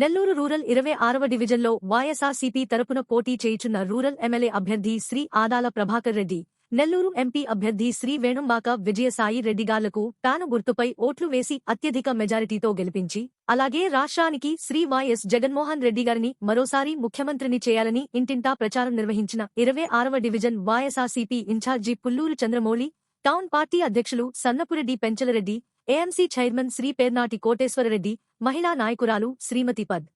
Nellore rural 26వ డివిజన్లో వైఎస్ఆర్సీపీ తరపున పోటీ చేయుచున్న రూరల్ ఎమ్మెల్యే అభ్యర్థి శ్రీ ఆదాల ప్రభాకర్ రెడ్డి, నెల్లూరు ఎంపీ అభ్యర్థి శ్రీ వేణుంబాక విజయసాయి రెడ్డిగార్లకు టాను గుర్తుపై ఓట్లు వేసి అత్యధిక మెజారిటీతో గెలిపించి, అలాగే రాష్ట్రానికి శ్రీ వైఎస్ జగన్మోహన్ రెడ్డి గారిని మరోసారి ముఖ్యమంత్రిని చేయాలని ఇంటింటా ప్రచారం నిర్వహించిన 26వ division YSRCP incharge Pulluru Chandramouli, town party అధ్యక్షులు సన్నపురెడ్డి పెంచలరెడ్డి, ఏఎంసీ చైర్మన్ శ్రీ పేర్నాటి కోటేశ్వరరెడ్డి, మహిళా నాయకురాలు శ్రీమతి పద్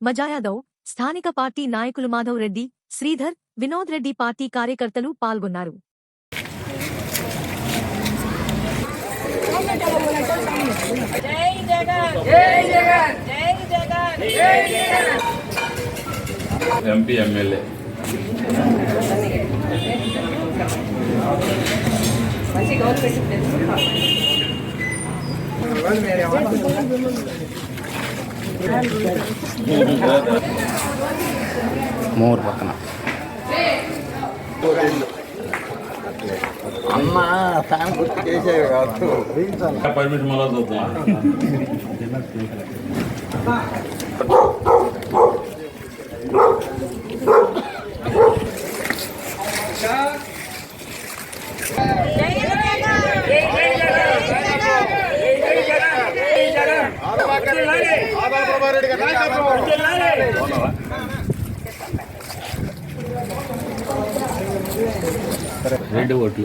మజాయాదవ్, స్థానిక పార్టీ నాయకులు మాధవ్ రెడ్డి, శ్రీధర్, వినోద్ రెడ్డి పార్టీ కార్యకర్తలు పాల్గొన్నారు. ఎంపీ ఎమ్మెల్యే మోర్ పక్కన అమ్మ ఫ్యాన్ గుర్తు చేసేవి కాదు. పర్మిషన్ మళ్ళా చూద్దాం. రెండు ఓట్లు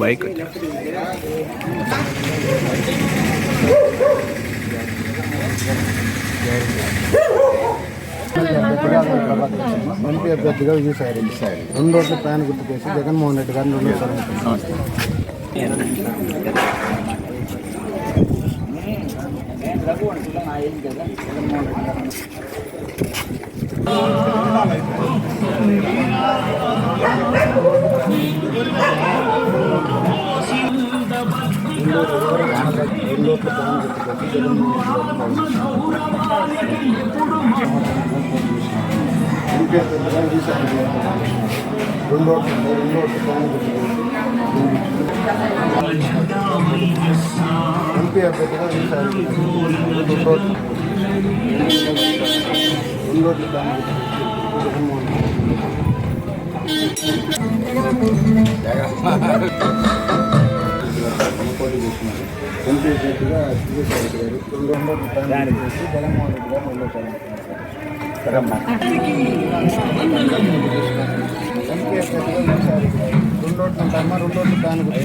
బైక్ ఎంపీ అభ్యర్థిగా విజయసాయి రెడ్డి, 2 ఓట్ల ప్యాన్ గుర్తు చేసి జగన్మోహన్ రెడ్డి గారిని 2 సార్లు ఎంపీ అభ్యర్థిగా విజయసాయి పోటీ చేస్తున్నారు. ఎంపీ అభ్యర్థిగా విజయసాయి రెడ్డి గారు 2 ఓట్ల ప్యాన్ చేసి జగన్మోహన్ రెడ్డి గారు 2 సార్లు. ఎంపీ అభ్యర్థిగా విజయసాయి రెడ్డి గారు 2 ఓట్ల ప్యాన్ గుర్తు